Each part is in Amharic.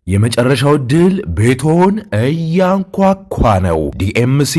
የመጨረሻው ድል ቤቶን እያንኳኳ ነው። ዲኤምሲ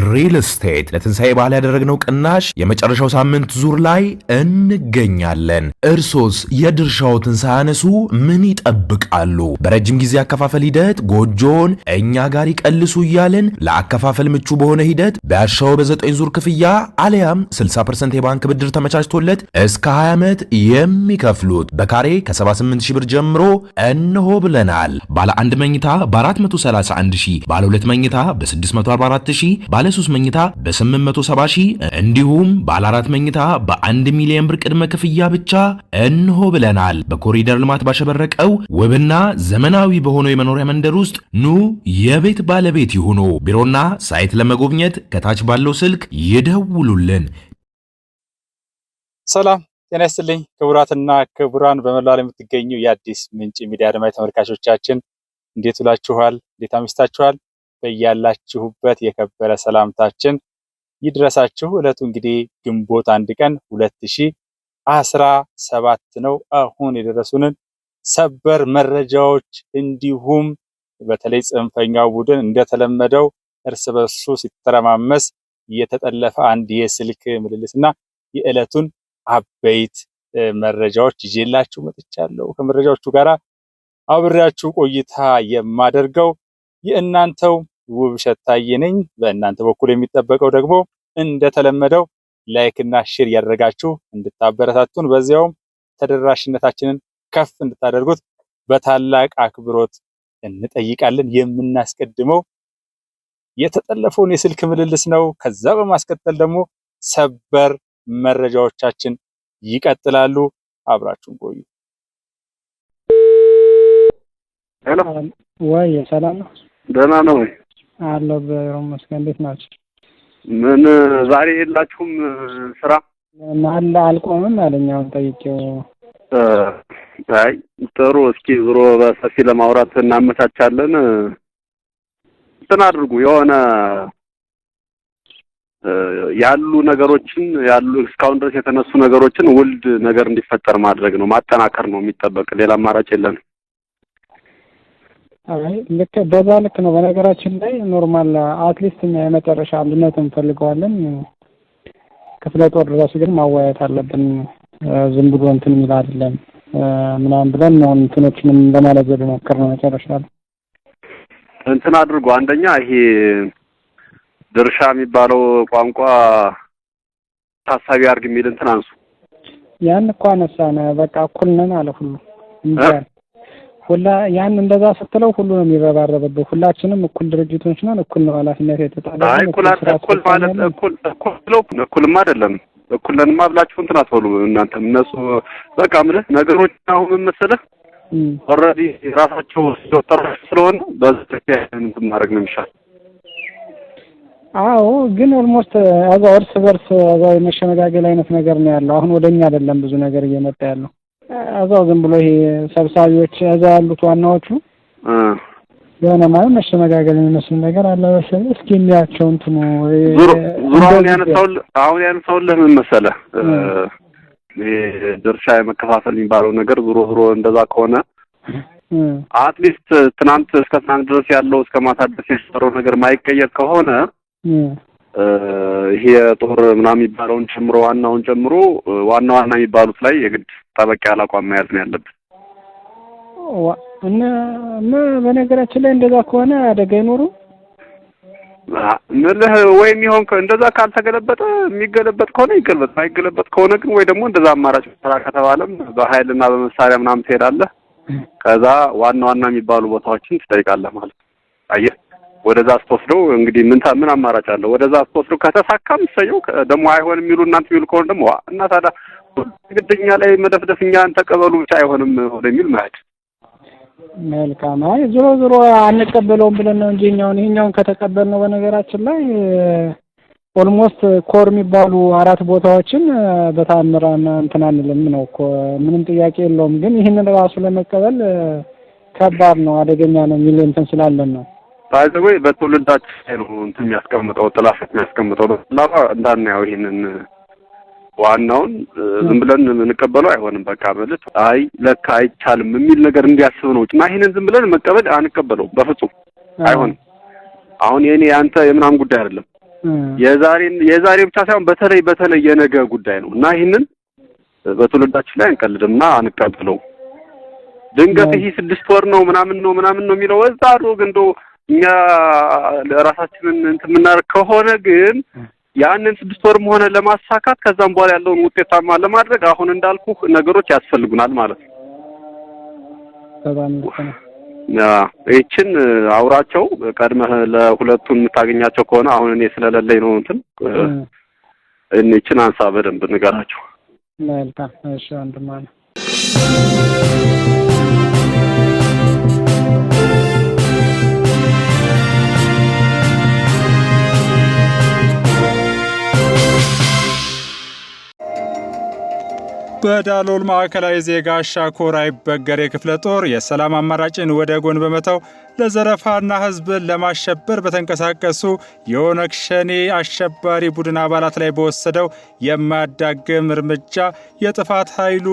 ሪል ስቴት ለትንሣኤ በዓል ያደረግነው ቅናሽ የመጨረሻው ሳምንት ዙር ላይ እንገኛለን። እርሶስ የድርሻዎትን ሳያነሱ ምን ይጠብቃሉ? በረጅም ጊዜ አከፋፈል ሂደት ጎጆን እኛ ጋር ይቀልሱ እያልን ለአከፋፈል ምቹ በሆነ ሂደት በያሻው በ9 ዙር ክፍያ አሊያም 60% የባንክ ብድር ተመቻችቶለት እስከ 20 ዓመት የሚከፍሉት በካሬ ከ78 ሺህ ብር ጀምሮ እንሆ ብለናል። ባለ 1 መኝታ በ431 ሺህ፣ ባለ 2 መኝታ በ644 ሺህ፣ ባለ 3 መኝታ በ870 ሺህ እንዲሁም ባለ 4 መኝታ በ1 ሚሊዮን ብር ቅድመ ክፍያ ብቻ እንሆ ብለናል። በኮሪደር ልማት ባሸበረቀው ውብና ዘመናዊ በሆነው የመኖሪያ መንደር ውስጥ ኑ የቤት ባለቤት ይሁኑ። ቢሮና ሳይት ለመጎብኘት ከታች ባለው ስልክ ይደውሉልን። ሰላም ጤና ይስጥልኝ ክቡራትና ክቡራን በመላው ዓለም የምትገኙ የአዲስ ምንጭ ሚዲያ አድማጭ ተመልካቾቻችን እንዴት ውላችኋል? እንዴት አምሽታችኋል? በያላችሁበት የከበረ ሰላምታችን ይድረሳችሁ። ዕለቱ እንግዲህ ግንቦት 1 ቀን 2017 ነው። አሁን የደረሱንን ሰበር መረጃዎች እንዲሁም በተለይ ጽንፈኛው ቡድን እንደተለመደው እርስ በርሱ ሲተረማመስ የተጠለፈ አንድ የስልክ ምልልስና የዕለቱን አበይት መረጃዎች ይዤላችሁ መጥቻለሁ። ከመረጃዎቹ ጋር አብሬያችሁ ቆይታ የማደርገው የእናንተው ውብሸት ታዬ ነኝ። በእናንተ በኩል የሚጠበቀው ደግሞ እንደተለመደው ላይክ እና ሼር ያደረጋችሁ እንድታበረታቱን በዚያውም ተደራሽነታችንን ከፍ እንድታደርጉት በታላቅ አክብሮት እንጠይቃለን። የምናስቀድመው የተጠለፈውን የስልክ ምልልስ ነው። ከዛ በማስከተል ደግሞ ሰበር መረጃዎቻችን ይቀጥላሉ። አብራችሁን ቆዩ። ሄሎ ወይ ሰላም ነው? ደህና ነው ወይ? አለሁ በመስገን። እንዴት ናችሁ? ምን ዛሬ የላችሁም ስራ? ማለ አልቆምም አለኝ። አሁን ጠይቄው አይ ጥሩ፣ እስኪ ዞሮ በሰፊ ለማውራት እናመቻቻለን። እንትን አድርጉ የሆነ ያሉ ነገሮችን እስካሁን ድረስ የተነሱ ነገሮችን ውልድ ነገር እንዲፈጠር ማድረግ ነው፣ ማጠናከር ነው የሚጠበቅ። ሌላ አማራጭ የለም። አይ ልክ በዛ ልክ ነው። በነገራችን ላይ ኖርማል አትሊስት የመጨረሻ አንድነት እንፈልገዋለን። ክፍለ ጦር ድረስ ግን ማወያየት አለብን። ዝም ብሎ እንትን የሚል አይደለም ምናምን ብለን ነው እንትኖችንም ለማለት ሞከር ነው። መጨረሻ እንትን አድርጉ። አንደኛ ይሄ ድርሻ የሚባለው ቋንቋ ታሳቢ አድርግ የሚል እንትን አንሱ። ያን እኮ አነሳነ በቃ እኩል ነን አለ ሁሉ ሁላ ያን እንደዛ ስትለው ሁሉ ነው የሚረባረበው። ሁላችንም እኩል ድርጅቶች ነን፣ እኩል ነው ኃላፊነት የተጣለብን። አይ እኩል ማለት እኩልም አይደለም። እኩል ነንማ ብላችሁ እንትን አትበሉ እናንተ። እነሱ በቃ ማለት ነገሮች አሁን መሰለህ ኦልሬዲ ራሳቸው ሲወጣው ስለሆነ በዚህ እንትን ማድረግ ነው የሚሻል። አዎ ግን ኦልሞስት አዛው እርስ በርስ አዛው የመሸመጋገል አይነት ነገር ነው ያለው። አሁን ወደኛ አይደለም ብዙ ነገር እየመጣ ያለው። አዛው ዝም ብሎ ይሄ ሰብሳቢዎች አዛው ያሉት ዋናዎቹ የሆነ ማለት መሸመጋገል የሚመስል ነገር አለ መሰለኝ። እስኪ እንያቸው እንትኑ አሁን ያነሳው ለምን መሰለህ ድርሻ የመከፋፈል የሚባለው ነገር ዞሮ እንደዛ ከሆነ አትሊስት ትናንት እስከ ትናንት ድረስ ያለው እስከ ማታ ድረስ የሰራው ነገር ማይቀየር ከሆነ ይሄ ጦር ምናምን የሚባለውን ጨምሮ ዋናውን ጨምሮ ዋና የሚባሉት ላይ የግድ ጠበቅ ያለ አቋም መያዝ ነው ያለብን። እና በነገራችን ላይ እንደዛ ከሆነ አደጋ ይኖሩ ምልህ ወይም ይሆን እንደዛ ካልተገለበጠ የሚገለበጥ ከሆነ ይገለበጥ፣ ማይገለበጥ ከሆነ ግን ወይ ደግሞ እንደዛ አማራጭ ስራ ከተባለም በኃይልና በመሳሪያ ምናምን ትሄዳለህ። ከዛ ዋና የሚባሉ ቦታዎችን ትጠይቃለህ ማለት አየህ። ወደዛ አስተወስደው እንግዲህ ምን አማራጭ አለው? ወደዛ አስተወስደው ከተሳካም ሰየው፣ ደግሞ አይሆንም የሚሉ እናንተ የሚሉ ከሆነ ደግሞ እና ታዲያ ግድኛ ላይ መደፍደፍኛን ተቀበሉ ብቻ አይሆንም ወደሚል ማለት መልካም። አይ ዞሮ አንቀበለውም ብለን ነው እንጂ ይሄኛውን ከተቀበልነው በነገራችን ላይ ኦልሞስት ኮር የሚባሉ 4 ቦታዎችን በታምራና እንትን አንልም ነው እኮ ምንም ጥያቄ የለውም። ግን ይሄንን ራሱ ለመቀበል ከባድ ነው፣ አደገኛ ነው የሚል እንትን ስላለን ነው። ታይዘው በትውልዳችን ነው እንትን የሚያስቀምጠው ጥላሸት የሚያስቀምጠው ለላባ እንዳናየው ይሄንን ዋናውን ዝም ብለን እንቀበለው አይሆንም። በቃ ማለት አይ ለካ አይቻልም የሚል ነገር እንዲያስብ ነው እና ይሄንን ዝም ብለን መቀበል አንቀበለው በፍጹም አይሆንም። አሁን የኔ ያንተ የምናም ጉዳይ አይደለም። የዛሬ ብቻ ሳይሆን በተለይ የነገ ጉዳይ ነው እና ይሄንን በትውልዳችን ላይ አንቀልድምና አንቀበለው። ድንገት ይሄ 6 ወር ነው ምናምን ነው የሚለው ወዛሩ ግንዶ እኛ ለራሳችንን እንትምናር ከሆነ ግን ያንን 6 ወርም ሆነ ለማሳካት ከዛም በኋላ ያለውን ውጤታማ ለማድረግ አሁን እንዳልኩ ነገሮች ያስፈልጉናል ማለት ነው። እቺን አውራቸው ቀድመህ ለሁለቱም የምታገኛቸው ከሆነ አሁን እኔ ስለሌለኝ ነው እቺን አንሳ በደንብ ንገራቸው። መልካም እሺ ወንድማለ በዳሎል ማዕከላዊ ዜጋ ሻኮር አይበገሬ ክፍለ ጦር የሰላም አማራጭን ወደ ጎን በመተው ለዘረፋና ህዝብን ለማሸበር በተንቀሳቀሱ የኦነግ ሸኔ አሸባሪ ቡድን አባላት ላይ በወሰደው የማያዳግም እርምጃ የጥፋት ኃይሉ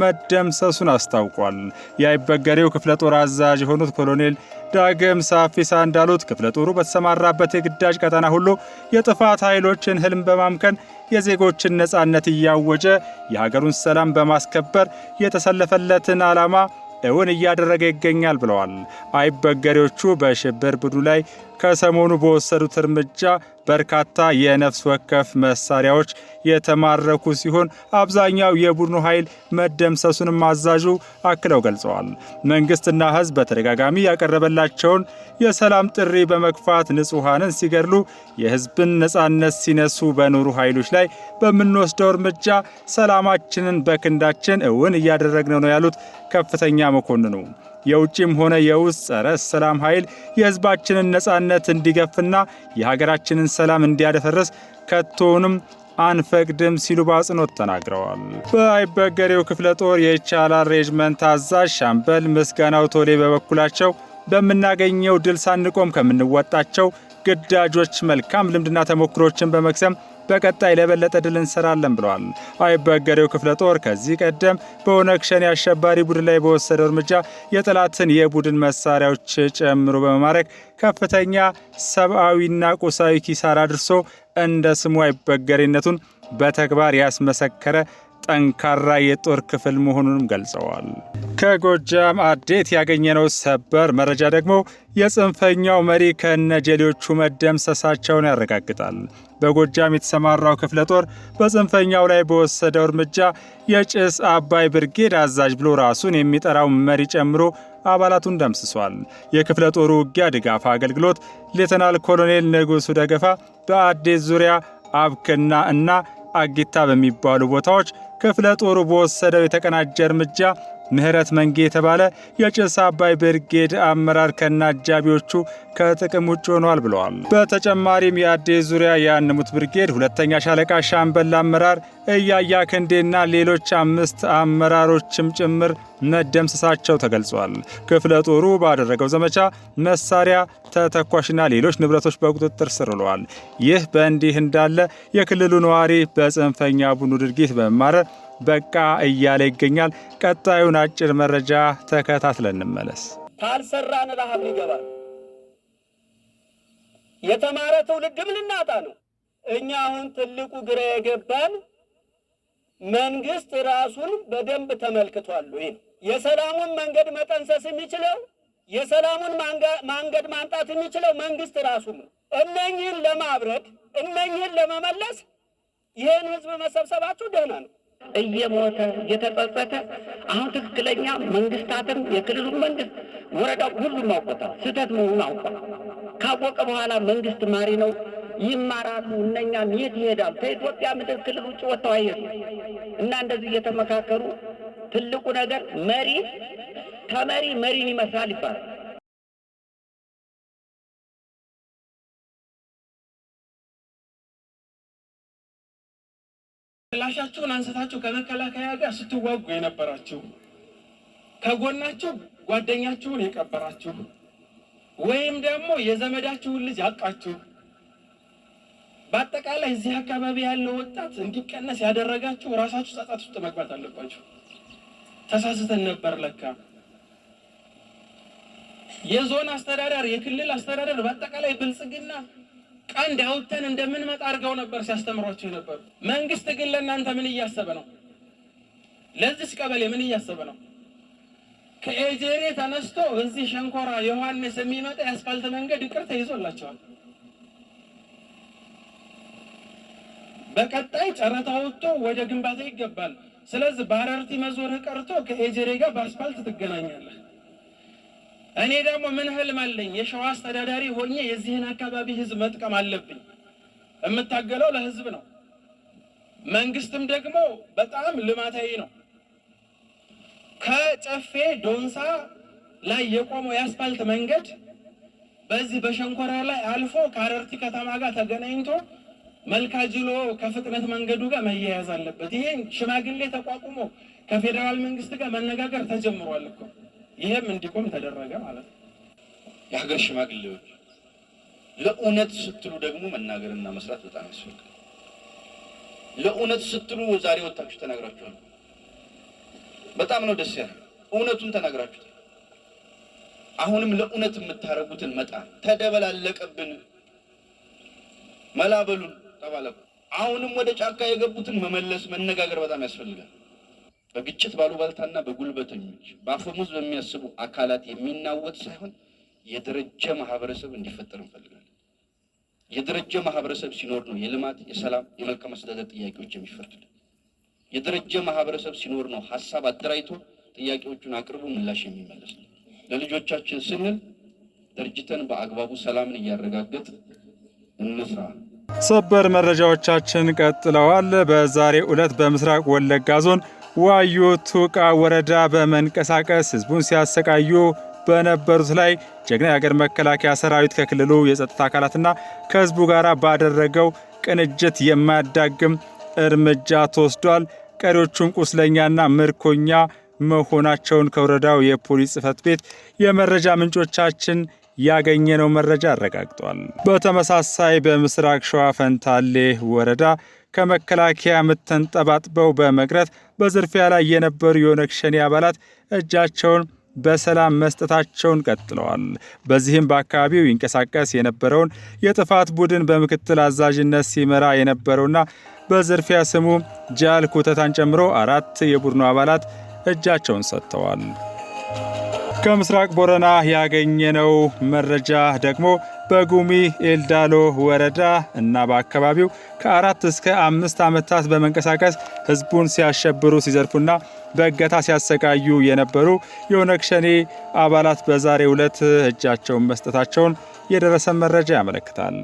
መደምሰሱን አስታውቋል። የአይበገሬው ክፍለ ጦር አዛዥ የሆኑት ኮሎኔል ዳግም ሳፊሳ እንዳሉት ክፍለ ጦሩ በተሰማራበት የግዳጅ ቀጠና ሁሉ የጥፋት ኃይሎችን ህልም በማምከን የዜጎችን ነጻነት እያወጀ የሀገሩን ሰላም በማስከበር የተሰለፈለትን ዓላማ እውን እያደረገ ይገኛል ብለዋል። አይበገሬዎቹ በሽብር ቡድኑ ላይ ከሰሞኑ በወሰዱት እርምጃ በርካታ የነፍስ ወከፍ መሳሪያዎች የተማረኩ ሲሆን አብዛኛው የቡድኑ ኃይል መደምሰሱንም አዛዡ አክለው ገልጸዋል። መንግስትና ህዝብ በተደጋጋሚ ያቀረበላቸውን የሰላም ጥሪ በመግፋት ንጹሃንን ሲገድሉ የህዝብን ነጻነት ሲነሱ በኖሩ ኃይሎች ላይ በምንወስደው እርምጃ ሰላማችንን በክንዳችን እውን እያደረግነው ነው ያሉት ከፍተኛ መኮንኑ የውጭም ሆነ የውስጥ ጸረ ሰላም ኃይል የህዝባችንን ነጻነት እንዲገፍና የሀገራችንን ሰላም እንዲያደፈርስ ከቶንም አንፈቅድም ሲሉ በአጽንኦት ተናግረዋል። በአይበገሬው ክፍለ ጦር የይቻላል ሬጅመንት አዛዥ ሻምበል ምስጋናው ቶሌ በበኩላቸው በምናገኘው ድል ሳንቆም ከምንወጣቸው ግዳጆች መልካም ልምድና ተሞክሮችን በመቅሰም በቀጣይ ለበለጠ ድል እንሰራለን ብለዋል። አይበገሬው ክፍለ ጦር ከዚህ ቀደም በኦነግ ሸኔ አሸባሪ ቡድን ላይ በወሰደው እርምጃ የጠላትን የቡድን መሳሪያዎች ጨምሮ በመማረክ ከፍተኛ ሰብአዊና ቁሳዊ ኪሳራ አድርሶ እንደ ስሙ አይበገሬነቱን በተግባር ያስመሰከረ ጠንካራ የጦር ክፍል መሆኑንም ገልጸዋል። ከጎጃም አዴት ያገኘነው ሰበር መረጃ ደግሞ የጽንፈኛው መሪ ከነጀሌዎቹ መደምሰሳቸውን ያረጋግጣል። በጎጃም የተሰማራው ክፍለ ጦር በጽንፈኛው ላይ በወሰደው እርምጃ የጭስ አባይ ብርጌድ አዛዥ ብሎ ራሱን የሚጠራው መሪ ጨምሮ አባላቱን ደምስሷል። የክፍለ ጦሩ ውጊያ ድጋፍ አገልግሎት ሌተናል ኮሎኔል ንጉሱ ደገፋ በአዴት ዙሪያ አብክና እና አጊታ በሚባሉ ቦታዎች ክፍለ ጦሩ በወሰደው የተቀናጀ እርምጃ ምህረት መንጌ የተባለ የጭስ አባይ ብርጌድ አመራር ከናጃቢዎቹ ከጥቅም ውጭ ሆኗል ብለዋል። በተጨማሪም የአዴት ዙሪያ የአንሙት ብርጌድ ሁለተኛ ሻለቃ ሻምበል አመራር እያያ ክንዴና ሌሎች 5 አመራሮችም ጭምር መደምሰሳቸው ተገልጿል። ክፍለ ጦሩ ባደረገው ዘመቻ መሳሪያ፣ ተተኳሽና ሌሎች ንብረቶች በቁጥጥር ስር ውለዋል። ይህ በእንዲህ እንዳለ የክልሉ ነዋሪ በጽንፈኛ ቡድኑ ድርጊት በመማረር በቃ እያለ ይገኛል። ቀጣዩን አጭር መረጃ ተከታትለን እንመለስ። ካልሰራን ረሃብ ይገባል። የተማረ ትውልድ ምን እናጣ ነው? እኛ አሁን ትልቁ ግራ የገባን መንግስት ራሱን በደንብ ተመልክቷል። ይሄ የሰላሙን መንገድ መጠንሰስ የሚችለው የሰላሙን መንገድ ማንጣት የሚችለው መንግስት ራሱ ነው። እነኚህን ለማብረድ እነኚህን ለመመለስ ይህን ህዝብ መሰብሰባችሁ ደህና ነው። እየሞተ እየተጸጸተ አሁን ትክክለኛ መንግስታትም የክልሉ መንግስት ወረዳው ሁሉም አውቆታል፣ ስህተት መሆኑን አውቋል። ካወቀ በኋላ መንግስት ማሪ ነው፣ ይማራሉ። እነኛም የት ይሄዳሉ? ከኢትዮጵያ ምድር ክልል ውጭ ወጥተው አይሄዱ እና እንደዚህ እየተመካከሩ ትልቁ ነገር መሪ ተመሪ መሪን ይመስላል ይባላል። ክላሻችሁን አንስታችሁ ከመከላከያ ጋር ስትዋጉ የነበራችሁ ከጎናችሁ ጓደኛችሁን የቀበራችሁ ወይም ደግሞ የዘመዳችሁን ልጅ አቃችሁ በአጠቃላይ እዚህ አካባቢ ያለው ወጣት እንዲቀነስ ያደረጋችሁ ራሳችሁ ጸጸት ውስጥ መግባት አለባችሁ። ተሳስተን ነበር ለካ። የዞን አስተዳደር የክልል አስተዳደር በአጠቃላይ ብልጽግና ቀንድ አውጥተን እንደምንመጣ አድርገው ነበር ሲያስተምሯቸው ነበር። መንግስት ግን ለእናንተ ምን እያሰበ ነው? ለዚህ ቀበሌ ምን እያሰበ ነው? ከኤጀሬ ተነስቶ እዚህ ሸንኮራ ዮሐንስ የሚመጣ የአስፋልት መንገድ ይቅር ተይዞላቸዋል። በቀጣይ ጨረታ ወጥቶ ወደ ግንባታ ይገባል። ስለዚህ ባረርቲ መዞር ቀርቶ ከኤጀሬ ጋር በአስፋልት ትገናኛለህ። እኔ ደግሞ ምን ህልም አለኝ? የሸዋ አስተዳዳሪ ሆኜ የዚህን አካባቢ ህዝብ መጥቀም አለብኝ። የምታገለው ለህዝብ ነው። መንግስትም ደግሞ በጣም ልማታዊ ነው። ከጨፌ ዶንሳ ላይ የቆመው የአስፋልት መንገድ በዚህ በሸንኮራ ላይ አልፎ ከአረርቲ ከተማ ጋር ተገናኝቶ መልካጅሎ ከፍጥነት መንገዱ ጋር መያያዝ አለበት። ይሄ ሽማግሌ ተቋቁሞ ከፌዴራል መንግስት ጋር መነጋገር ተጀምሯል እኮ። ይሄም እንዲቆም ተደረገ ማለት ነው። የሀገር ሽማግሌዎች ለእውነት ስትሉ ደግሞ መናገርና መስራት በጣም ያስፈልጋል። ለእውነት ስትሉ ዛሬ ወጣችሁ ተናግራችኋል። በጣም ነው ደስ ያለው። እውነቱን ተናግራችኋል። አሁንም ለእውነት የምታረጉትን መጣን ተደበላለቀብን፣ መላበሉን ተባለቁ። አሁንም ወደ ጫካ የገቡትን መመለስ መነጋገር በጣም ያስፈልጋል። በግጭት ባሉባልታና በጉልበተኞች በአፈሙዝ በሚያስቡ አካላት የሚናወጥ ሳይሆን የደረጀ ማህበረሰብ እንዲፈጠር እንፈልጋለን። የደረጀ ማህበረሰብ ሲኖር ነው የልማት፣ የሰላም፣ የመልካም አስተዳደር ጥያቄዎች የሚፈርዱት። የደረጀ ማህበረሰብ ሲኖር ነው ሀሳብ አደራጅቶ ጥያቄዎቹን አቅርቦ ምላሽ የሚመለስ ነው። ለልጆቻችን ስንል ድርጅተን በአግባቡ ሰላምን እያረጋገጥ እንስራ። ሰበር መረጃዎቻችን ቀጥለዋል። በዛሬው ዕለት በምስራቅ ወለጋ ዞን ዋዩ ቱቃ ወረዳ በመንቀሳቀስ ህዝቡን ሲያሰቃዩ በነበሩት ላይ ጀግና የሀገር መከላከያ ሰራዊት ከክልሉ የጸጥታ አካላትና ከህዝቡ ጋር ባደረገው ቅንጅት የማያዳግም እርምጃ ተወስዷል። ቀሪዎቹን ቁስለኛና ምርኮኛ መሆናቸውን ከወረዳው የፖሊስ ጽሕፈት ቤት የመረጃ ምንጮቻችን ያገኘነው መረጃ አረጋግጧል። በተመሳሳይ በምስራቅ ሸዋ ፈንታሌ ወረዳ ከመከላከያ ምት ተንጠባጥበው በመቅረት በዝርፊያ ላይ የነበሩ የኦነግ ሸኔ አባላት እጃቸውን በሰላም መስጠታቸውን ቀጥለዋል። በዚህም በአካባቢው ይንቀሳቀስ የነበረውን የጥፋት ቡድን በምክትል አዛዥነት ሲመራ የነበረውና በዝርፊያ ስሙ ጃል ኩተታን ጨምሮ 4 የቡድኑ አባላት እጃቸውን ሰጥተዋል። ከምስራቅ ቦረና ያገኘነው መረጃ ደግሞ በጉሚ ኤልዳሎ ወረዳ እና በአካባቢው ከ4 እስከ 5 ዓመታት በመንቀሳቀስ ህዝቡን ሲያሸብሩ ሲዘርፉና በእገታ ሲያሰቃዩ የነበሩ የኦነግ ሸኔ አባላት በዛሬው ዕለት እጃቸውን መስጠታቸውን የደረሰ መረጃ ያመለክታል።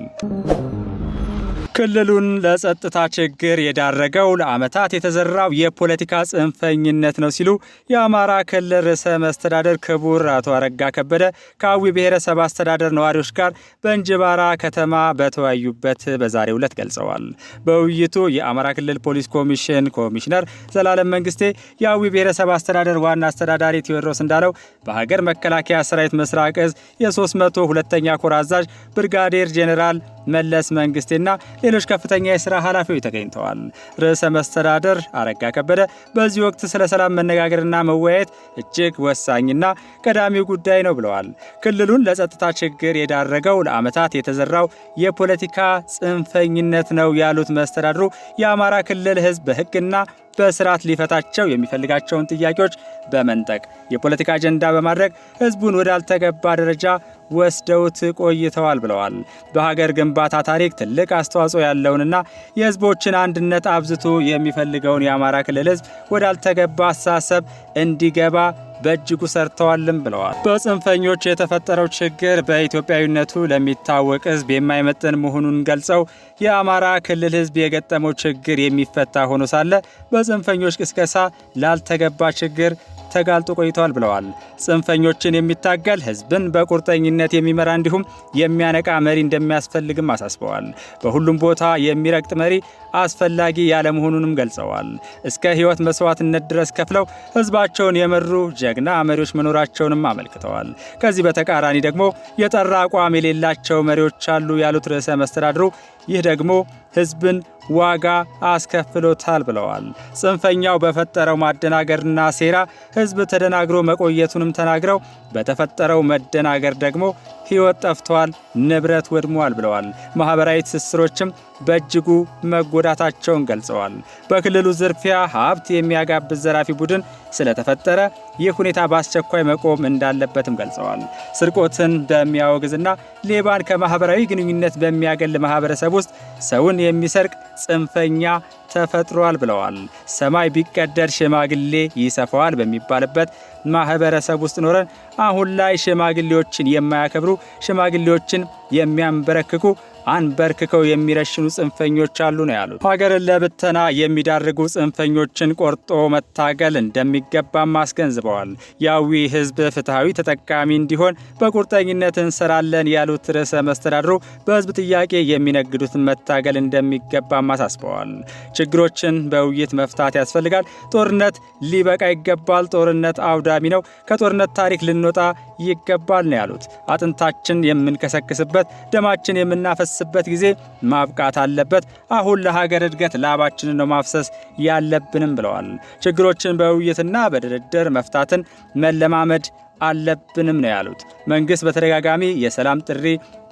ክልሉን ለጸጥታ ችግር የዳረገው ለዓመታት የተዘራው የፖለቲካ ጽንፈኝነት ነው ሲሉ የአማራ ክልል ርዕሰ መስተዳደር ክቡር አቶ አረጋ ከበደ ከአዊ ብሔረሰብ አስተዳደር ነዋሪዎች ጋር በእንጅባራ ከተማ በተወያዩበት በዛሬው ዕለት ገልጸዋል። በውይይቱ የአማራ ክልል ፖሊስ ኮሚሽን ኮሚሽነር ዘላለም መንግስቴ፣ የአዊ ብሔረሰብ አስተዳደር ዋና አስተዳዳሪ ቴዎድሮስ እንዳለው፣ በሀገር መከላከያ ሰራዊት ምስራቅ እዝ የ302ኛ ኮር አዛዥ ብርጋዴር ጄኔራል መለስ መንግስቴና ሌሎች ከፍተኛ የሥራ ኃላፊዎች ተገኝተዋል። ርዕሰ መስተዳደር አረጋ ከበደ በዚህ ወቅት ስለ ሰላም መነጋገርና መወያየት እጅግ ወሳኝና ቀዳሚው ጉዳይ ነው ብለዋል። ክልሉን ለጸጥታ ችግር የዳረገው ለዓመታት የተዘራው የፖለቲካ ጽንፈኝነት ነው ያሉት መስተዳድሩ የአማራ ክልል ህዝብ በህግና በስርዓት ሊፈታቸው የሚፈልጋቸውን ጥያቄዎች በመንጠቅ የፖለቲካ አጀንዳ በማድረግ ህዝቡን ወዳልተገባ ደረጃ ወስደውት ቆይተዋል ብለዋል። በሀገር ግንባታ ታሪክ ትልቅ አስተዋጽኦ ያለውንና የህዝቦችን አንድነት አብዝቶ የሚፈልገውን የአማራ ክልል ህዝብ ወዳልተገባ አስተሳሰብ እንዲገባ በእጅጉ ሰርተዋልም ብለዋል። በጽንፈኞች የተፈጠረው ችግር በኢትዮጵያዊነቱ ለሚታወቅ ህዝብ የማይመጥን መሆኑን ገልጸው የአማራ ክልል ህዝብ የገጠመው ችግር የሚፈታ ሆኖ ሳለ በጽንፈኞች ቅስቀሳ ላልተገባ ችግር ተጋልጦ ቆይተዋል ብለዋል። ጽንፈኞችን የሚታገል ህዝብን በቁርጠኝነት የሚመራ እንዲሁም የሚያነቃ መሪ እንደሚያስፈልግም አሳስበዋል። በሁሉም ቦታ የሚረግጥ መሪ አስፈላጊ ያለመሆኑንም ገልጸዋል። እስከ ሕይወት መስዋዕትነት ድረስ ከፍለው ህዝባቸውን የመሩ ጀግና መሪዎች መኖራቸውንም አመልክተዋል። ከዚህ በተቃራኒ ደግሞ የጠራ አቋም የሌላቸው መሪዎች አሉ ያሉት ርዕሰ መስተዳድሩ ይህ ደግሞ ህዝብን ዋጋ አስከፍሎታል ብለዋል። ጽንፈኛው በፈጠረው ማደናገርና ሴራ ህዝብ ተደናግሮ መቆየቱንም ተናግረው በተፈጠረው መደናገር ደግሞ ሕይወት ጠፍቷል፣ ንብረት ወድሟል ብለዋል። ማህበራዊ ትስስሮችም በእጅጉ መጎዳታቸውን ገልጸዋል። በክልሉ ዝርፊያ ሀብት የሚያጋብዝ ዘራፊ ቡድን ስለተፈጠረ ይህ ሁኔታ በአስቸኳይ መቆም እንዳለበትም ገልጸዋል። ስርቆትን በሚያወግዝና ሌባን ከማህበራዊ ግንኙነት በሚያገል ማህበረሰብ ውስጥ ሰውን የሚሰርቅ ጽንፈኛ ተፈጥሯል ብለዋል። ሰማይ ቢቀደድ ሽማግሌ ይሰፋዋል በሚባልበት ማህበረሰብ ውስጥ ኖረን አሁን ላይ ሽማግሌዎችን የማያከብሩ ሽማግሌዎችን የሚያንበረክኩ አንበርክከው የሚረሽኑ ጽንፈኞች አሉ ነው ያሉት። ሀገርን ለብተና የሚዳርጉ ጽንፈኞችን ቆርጦ መታገል እንደሚገባም አስገንዝበዋል። የአዊ ህዝብ ፍትሃዊ ተጠቃሚ እንዲሆን በቁርጠኝነት እንሰራለን ያሉት ርዕሰ መስተዳድሩ በህዝብ ጥያቄ የሚነግዱትን መታገል እንደሚገባም አሳስበዋል። ችግሮችን በውይይት መፍታት ያስፈልጋል። ጦርነት ሊበቃ ይገባል። ጦርነት አውዳሚ ነው። ከጦርነት ታሪክ ልንወጣ ይገባል ነው ያሉት። አጥንታችን የምንከሰክስበት ደማችን የምናፈስበት ጊዜ ማብቃት አለበት። አሁን ለሀገር እድገት ላባችንን ነው ማፍሰስ ያለብንም ብለዋል። ችግሮችን በውይይትና በድርድር መፍታትን መለማመድ አለብንም ነው ያሉት። መንግስት በተደጋጋሚ የሰላም ጥሪ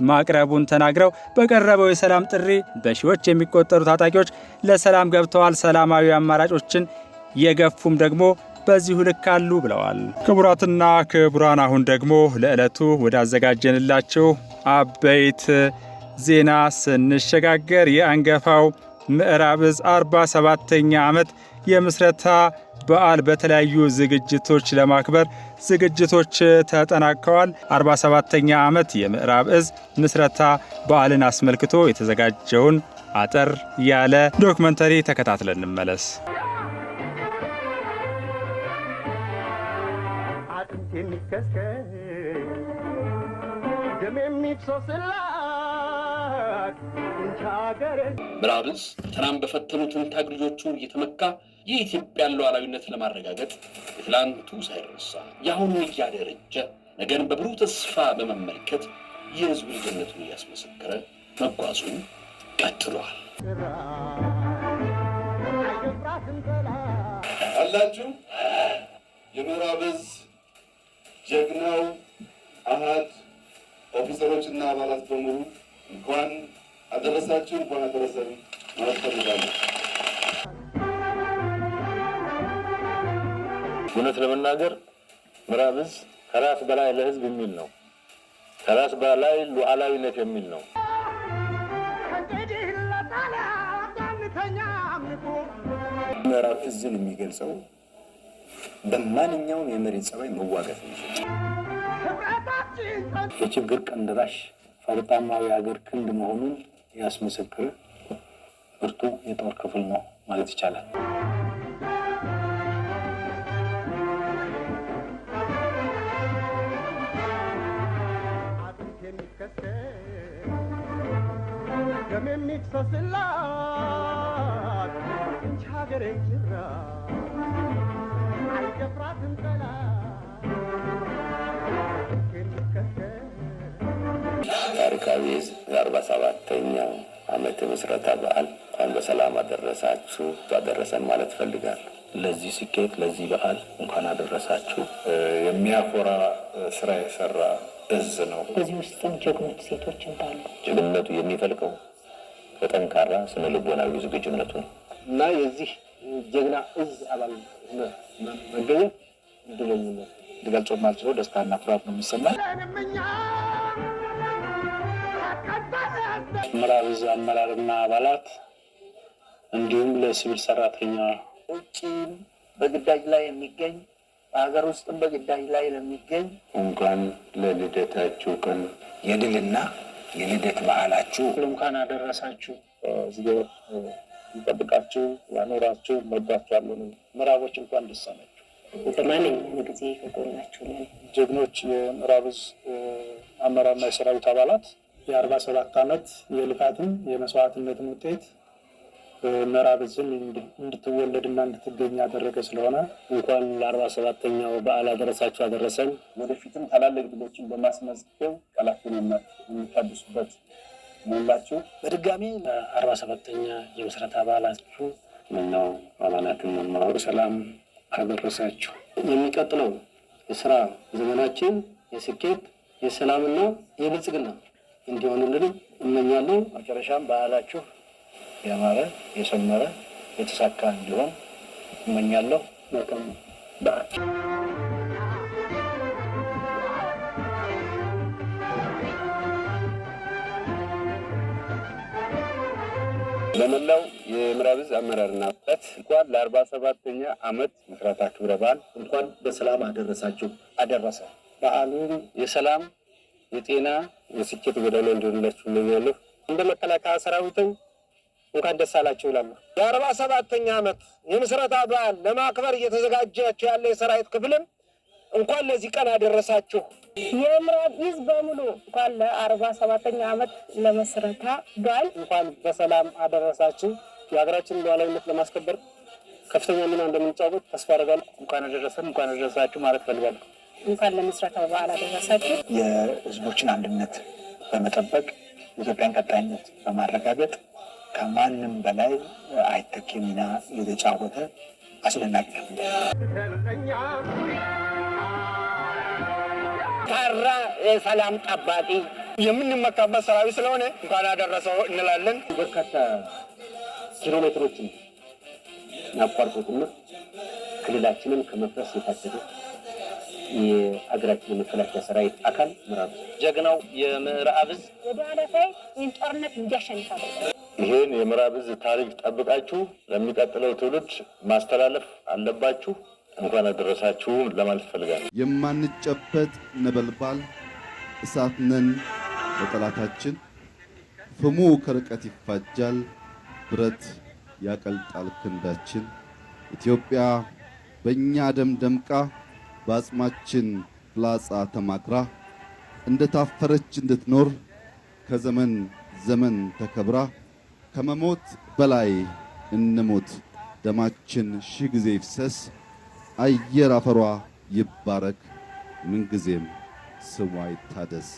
ማቅረቡን ተናግረው በቀረበው የሰላም ጥሪ በሺዎች የሚቆጠሩ ታጣቂዎች ለሰላም ገብተዋል። ሰላማዊ አማራጮችን የገፉም ደግሞ በዚሁ ልክ አሉ ብለዋል። ክቡራትና ክቡራን አሁን ደግሞ ለዕለቱ ወዳዘጋጀንላችሁ አበይት ዜና ስንሸጋገር የአንገፋው ምዕራብ ዕዝ 47ኛ ዓመት የምስረታ በዓል በተለያዩ ዝግጅቶች ለማክበር ዝግጅቶች ተጠናቀዋል። 47ኛ ዓመት የምዕራብ ዕዝ ምስረታ በዓልን አስመልክቶ የተዘጋጀውን አጠር ያለ ዶክመንተሪ ተከታትለን እንመለስ። ምዕራብ ዕዝ ፈተናን በፈተኑት ትንታግ ልጆቹ እየተመካ የኢትዮጵያን ሉዓላዊነት ለማረጋገጥ የትላንቱ ሳይረሳ የአሁኑ እያደረጀ ነገን በብሩህ ተስፋ በመመልከት የሕዝብ ልጅነቱን እያስመሰከረ መጓዙን ቀጥሏል። አላችሁ የምዕራብ ዕዝ ጀግናው አሃድ ኦፊሰሮችና አባላት በሙሉ እንኳን አደረሳችሁ፣ እንኳን አደረሰን ማለት ፈልጋለሁ። እውነት ለመናገር ምዕራብ ዕዝ ከራስ በላይ ለህዝብ የሚል ነው። ከራስ በላይ ሉዓላዊነት የሚል ነው። ምዕራብ ዕዝን የሚገልጸው በማንኛውም የመሬት ጸባይ መዋጋት ነው። የችግር ቀን ደራሽ ፈርጣማ የሀገር ክንድ መሆኑን ያስመሰክር ብርቱ የጦር ክፍል ነው ማለት ይቻላል። ታሪካዊ 47ኛው ዓመት ምስረታ በዓል እንኳን በሰላም አደረሳችሁ አደረሰን ማለት ፈልጋለሁ። ለዚህ ስኬት ለዚህ በዓል እንኳን አደረሳችሁ። የሚያኮራ ስራ የሰራ ዕዝ ነው። በዚህ ውስጥም ጀግኖች ሴቶች እንዳሉ ጀግንነቱ የሚፈልቀው ከጠንካራ ስነ ልቦናዊ ዝግጁነቱ ነው እና የዚህ ጀግና ዕዝ አባል መገኘት እድለኝነት ልገልጾ ማልችለው ደስታና ፍርሃት ነው የሚሰማኝ። ምዕራብ ዕዝ አመራርና አባላት እንዲሁም ለሲቪል ሰራተኛ ውጭም በግዳጅ ላይ የሚገኝ በሀገር ውስጥም በግዳጅ ላይ ለሚገኝ እንኳን ለልደታችሁ ቀን የድልና የልደት በዓላችሁ እንኳን አደረሳችሁ። እግዚአብሔር ይጠብቃችሁ፣ ያኖራችሁ። መርዳችኋለሁ። ምዕራቦች እንኳን ደስ አላችሁ። በማንኛውም ጊዜ ከጎናችሁ ነን። ጀግኖች የምዕራብ ዕዝ አመራርና የሰራዊት አባላት የ47 ዓመት የልፋትን የመስዋዕትነትን ውጤት ምዕራብ ዕዝን እንድትወለድና እንድትገኝ ያደረገ ስለሆነ እንኳን ለ47ኛው በዓል አደረሳችሁ አደረሰን። ወደፊትም ታላላቅ ድሎችን በማስመዝገብ ቃላችሁን የምታድሱበት ሞላችሁ። በድጋሚ ለ47ኛ የምስረታ በዓላችሁ መላው አባላትን መማሩ ሰላም አደረሳችሁ። የሚቀጥለው የስራ ዘመናችን የስኬት የሰላምና የብልጽግና እንዲሆንልን እመኛለሁ። መጨረሻም በዓላችሁ ያማረ የሰመረ የተሳካ እንዲሆን እመኛለሁ። መልካም በዓል። ለመላው የምዕራብ ዕዝ አመራርና አባላት እንኳን ለ47ኛ ዓመት ምስረታ ክብረ በዓል እንኳን በሰላም አደረሳችሁ አደረሰ። በዓሉን የሰላም የጤና የስኬት ጎዳና እንዲሆንላችሁ እመኛለሁ። እንደ መከላከያ ሰራዊትም እንኳን ደስ አላችሁ እላለሁ። የ47ኛ ዓመት የምስረታ በዓል ለማክበር እየተዘጋጃችሁ ያለ የሰራዊት ክፍልም እንኳን ለዚህ ቀን አደረሳችሁ። የምዕራብ ዕዝ በሙሉ እንኳን ለ47ኛ ዓመት ለምስረታ በዓል እንኳን በሰላም አደረሳችሁ። የሀገራችንን ሉዓላዊነት ለማስከበር ከፍተኛ ሚና እንደምንጫወት ተስፋ አደርጋለሁ። እንኳን አደረሰን፣ እንኳን አደረሳችሁ ማለት ፈልጋለሁ። እንኳን ለምስረታው በዓል አደረሳችሁ። የህዝቦችን አንድነት በመጠበቅ የኢትዮጵያን ቀጣይነት በማረጋገጥ ከማንም በላይ አይተኬ ሚና የተጫወተ አስደናቂ ነው። ታራ የሰላም ጠባቂ የምንመካበት ሰራዊት ስለሆነ እንኳን አደረሰው እንላለን። በርካታ ኪሎ ሜትሮችን ያቋርጡትና ክልላችንን ከመፍረስ የታደገ የሀገራችን የመከላከያ ሰራዊት አካል ምዕራብ ዕዝ ጀግናው የምዕራብ ዕዝ ወደ አለፋይ ይህን ጦርነት እንዲያሸንፍ አድርጓል። ይህን የምዕራብ ዕዝ ታሪክ ጠብቃችሁ ለሚቀጥለው ትውልድ ማስተላለፍ አለባችሁ። እንኳን አደረሳችሁ ለማለት ፈልጋለሁ። የማንጨበጥ ነበልባል እሳት ነን ለጠላታችን፣ ፍሙ ከርቀት ይፋጃል፣ ብረት ያቀልጣል ክንዳችን። ኢትዮጵያ በእኛ ደም ደምቃ በአጽማችን ፍላጻ ተማክራ እንደታፈረች እንድትኖር ከዘመን ዘመን ተከብራ ከመሞት በላይ እንሞት ደማችን ሺህ ጊዜ ይፍሰስ አየር አፈሯ ይባረክ ምንጊዜም ስሟ ይታደስ።